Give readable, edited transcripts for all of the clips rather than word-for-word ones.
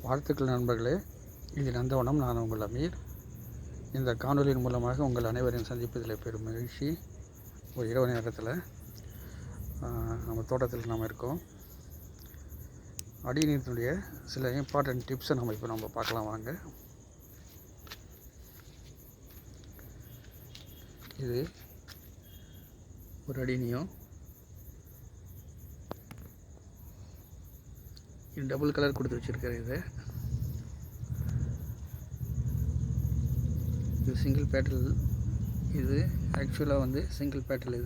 வாழ்த்துக்கள் நண்பர்களே. இது நந்தவனம். நான் உங்கள் அமீர். இந்த காணொலியின் மூலமாக உங்கள் அனைவரையும் சந்திப்பதில் பெரும் மகிழ்ச்சி. ஒரு இரவு நேரத்தில் நம்ம தோட்டத்தில் நாம் இருக்கோம். அடிநீரத்தினுடைய சில இம்பார்ட்டன்ட் டிப்ஸை நம்ம பார்க்கலாம் வாங்க. இது ஒரு அடிநியம். இது டபுள் கலர் கொடுத்து வச்சுருக்கிறேன். இது சிங்கிள் பேட்டல். இது ஆக்சுவலாக சிங்கிள் பேட்டல்.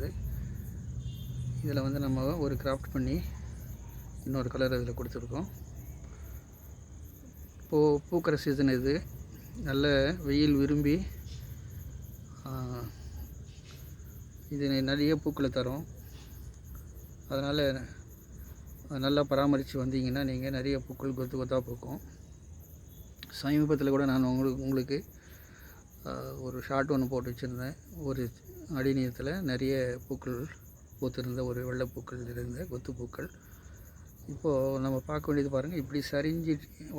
இதில் நம்ம ஒரு கிராஃப்ட் பண்ணி இன்னொரு கலர் இதில் கொடுத்துருக்கோம். இப்போது பூக்கிற சீசன். இது நல்ல வெயில் விரும்பி இது நிறைய பூக்களை தரும். அதனால் நல்லா பராமரித்து வந்தீங்கன்னா நீங்கள் நிறைய பூக்கள் கொத்தாக பூக்கும். சமீபத்தில் கூட நான் உங்களுக்கு ஒரு ஷார்ட் ஒன்று போட்டு வச்சுருந்தேன். ஒரு அடிநீரத்தில் நிறைய பூக்கள் பூத்திருந்த ஒரு வெள்ளைப்பூக்கள் இருந்த கொத்து பூக்கள். இப்போது நம்ம பார்க்க வேண்டியது பாருங்கள், இப்படி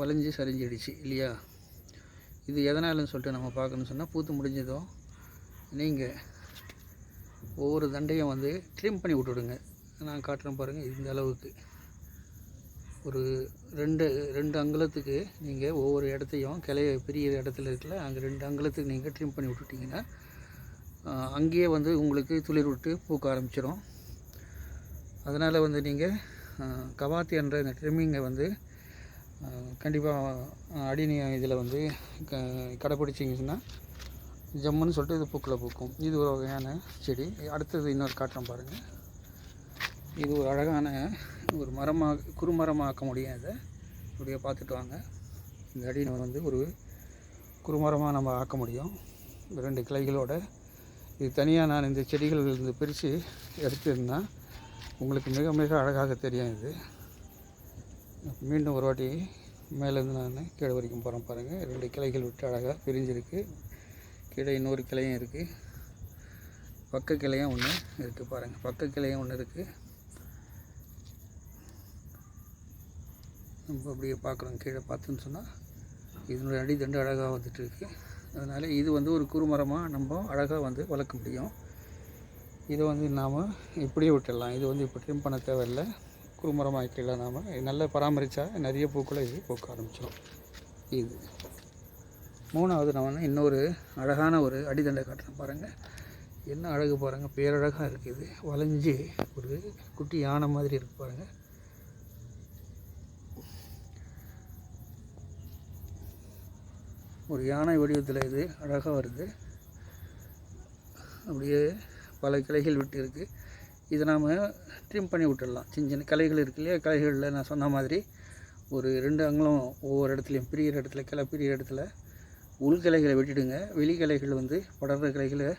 வளைஞ்சி சரிஞ்சிடுச்சு இல்லையா? இது எதனாலன்னு சொல்லிட்டு நம்ம பார்க்கணுன்னு சொன்னால், பூத்து முடிஞ்சதும் நீங்கள் ஒவ்வொரு தண்டையும் ட்ரிம் பண்ணி விட்டுவிடுங்க. நான் காட்டுறேன் பாருங்கள். இந்த அளவுக்கு ஒரு ரெண்டு அங்குலத்துக்கு நீங்கள் ஒவ்வொரு இடத்தையும் பெரிய இடத்துல இருக்குல்ல, அங்கே 2 அங்குலத்துக்கு நீங்கள் ட்ரிம் பண்ணி விட்டுட்டிங்கன்னா அங்கேயே உங்களுக்கு துளிர் விட்டு பூக்க ஆரம்பிச்சிடும். அதனால் நீங்கள் கவாத்தி என்ற இந்த ட்ரிம்மிங்கை கண்டிப்பாக அடிநீர் இதில் கடைப்பிடிச்சிங்கன்னா ஜம்முன்னு சொல்லிட்டு இது பூக்களை பூக்கும். இது ஒரு வகையான செடி. அடுத்தது இன்னொரு காட்டுறேன் பாருங்கள். இது ஒரு அழகான ஒரு குறுமரமாக ஆக்க முடியும். இதை இப்படியே பார்த்துட்டு வாங்க. இந்த அடியை ஒரு குறுமரமாக நம்ம ஆக்க முடியும். 2 கிளைகளோட. இது தனியாக நான் இந்த செடிகள் பிரித்து எடுத்துருந்தேன். உங்களுக்கு மிக மிக அழகாக தெரியும். இது மீண்டும் ஒரு வாட்டி மேலேருந்து நான் கீழே வரைக்கும் போகிறேன் பாருங்கள். 2 கிளைகள் விட்டு அழகாக பிரிஞ்சிருக்கு. கீழே இன்னொரு கிளையும் இருக்குது. பக்க கிளையும் ஒன்று இருக்குது பாருங்கள். பக்க கிளையும் ஒன்று இருக்குது. நம்ம அப்படியே பார்க்குறோம். கீழே பார்த்துன்னு சொன்னால் இதனுடைய அடித்தண்டு அழகாக வந்துட்டுருக்கு. அதனால் இது ஒரு குறுமரமாக நம்ம அழகாக வளர்க்க முடியும். இதை நாம் இப்படியே விட்டுடலாம். இது இப்போ ட்ரிம் பண்ண தேவையில்லை. குறுமரமாக வைக்கலாம். நாம் நல்லா பராமரித்தா நிறைய பூக்களை இது பூக்க ஆரம்பிச்சிடும். இது 3வது நான் இன்னொரு அழகான ஒரு அடித்தண்டை காட்டுறேன் பாருங்கள். என்ன அழகு பாருங்கள், பேரழகாக இருக்குது. வளைஞ்சி ஒரு குட்டி யானை மாதிரி இருக்குது பாருங்கள். ஒரு யானை வடிவத்தில் இது அழகாக வருது. அப்படியே பல கிளைகள் விட்டு இருக்குது. இதை நாம் ட்ரிம் பண்ணி விட்டுடலாம். சின்ன கிளைகள் இருக்கு இல்லையா? கிளைகளில் நான் சொன்ன மாதிரி ஒரு 2 அங்குலம் ஒவ்வொரு இடத்துலையும் பிரிகிற இடத்துல பிரிகிற இடத்துல உள்கிளைகளை விட்டுடுங்க. வெளிக்கிளைகள் படர்ற கிளைகளை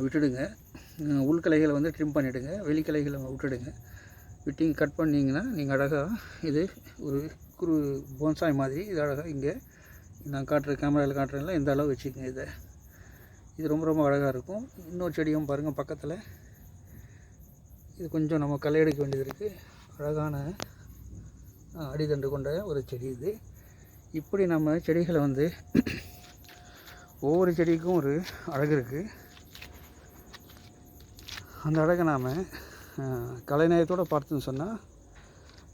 விட்டுடுங்க. உள்கிளைகளை ட்ரிம் பண்ணிவிடுங்க. வெளிக்கிளைகளை விட்டுடுங்க. விட்டிங்க கட் பண்ணிங்கன்னா நீங்கள் அழகாக இது ஒரு போன்சாய் மாதிரி இது அழகாக இங்கே நான் கேமராவில் காட்டுறேன்ல, இந்த அளவு வச்சுக்கோங்க. இது ரொம்ப ரொம்ப அழகாக இருக்கும். இன்னொரு செடியும் பாருங்கள் பக்கத்தில். இது கொஞ்சம் நம்ம களை எடுக்க வேண்டியது இருக்குது. அழகான அடித்தண்டு கொண்ட ஒரு செடி இது. இப்படி நம்ம செடிகளை ஒவ்வொரு செடிக்கும் ஒரு அழகு இருக்குது. அந்த அழகை நாம் கலைநயத்தோடு பார்த்துன்னு சொன்னால்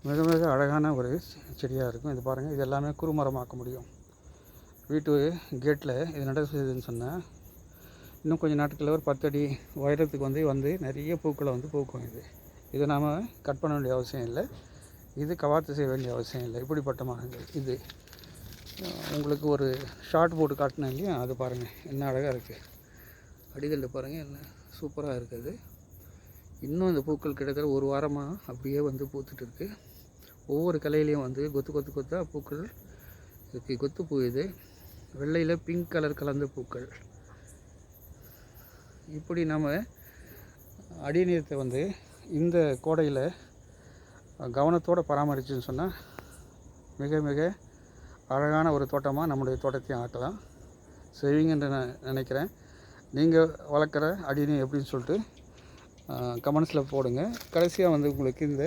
மிக மிக அழகான ஒரு செடியாக இருக்கும். இது பாருங்கள். இது எல்லாமே குறுமரமாக்க முடியும். வீட்டு கேட்டில் இது நட செய்யுதுன்னு சொன்னால் இன்னும் கொஞ்சம் நாட்களில் ஒரு 10 அடி உயரத்துக்கு நிறைய பூக்களை பூக்கும். இதை நாம் கட் பண்ண வேண்டிய அவசியம் இல்லை. இது கவாத்து செய்ய வேண்டிய அவசியம் இல்லை. இப்படிப்பட்ட மரங்கள். இது உங்களுக்கு ஒரு ஷார்ட் போட்டு காட்டினேன் இல்லையா? அது பாருங்கள் என்ன அழகாக இருக்குது. அடித்தண்டு பாருங்கள் என்ன சூப்பராக இருக்குது. இன்னும் இந்த பூக்கள் கிட்டத்தட்ட ஒரு வாரமாக அப்படியே பூத்துட்டு இருக்குது. ஒவ்வொரு கலையிலையும் கொத்தாக பூக்கள் இருக்குது. கொத்து பூ இது வெள்ளையில் பிங்க் கலர் கலந்த பூக்கள். இப்படி நம்ம அடிநீரத்தை இந்த கோடையில் கவனத்தோடு பராமரிச்சுன்னு சொன்னால் மிக மிக அழகான ஒரு தோட்டமாக நம்முடைய தோட்டத்தையும் ஆக்கலாம். செய்வீங்கன்னு நான் நினைக்கிறேன். நீங்கள் வளர்க்குற அடிநீர் எப்படின்னு சொல்லிட்டு கமெண்ட்ஸில் போடுங்க. கடைசியாக உங்களுக்கு இந்த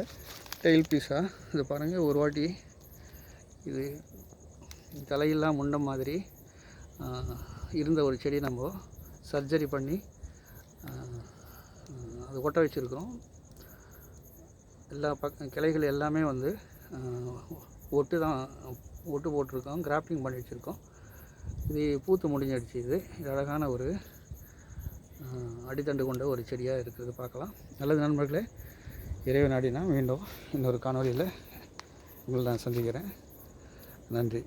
டெயில் பீஸாக இதை பாருங்கள். ஒரு வாட்டி இது தலையெல்லாம் முண்ட மாதிரி இருந்த ஒரு செடி நம்ம சர்ஜரி பண்ணி அது ஒட்ட வச்சுருக்கிறோம். எல்லா கிளைகள் எல்லாமே வந்து ஒட்டு போட்டிருக்கோம், கிராஃப்டிங் பண்ணி வச்சுருக்கோம். இது பூத்து முடிஞ்சிடுச்சு. இது அழகான ஒரு அடித்தண்டு கொண்ட ஒரு செடியாக இருக்கிறது பார்க்கலாம். நல்லது நண்பர்களே, இறைவன் நாடினா மீண்டும் இன்னொரு காணொலியில் உங்களை நான் சந்திக்கிறேன். நன்றி.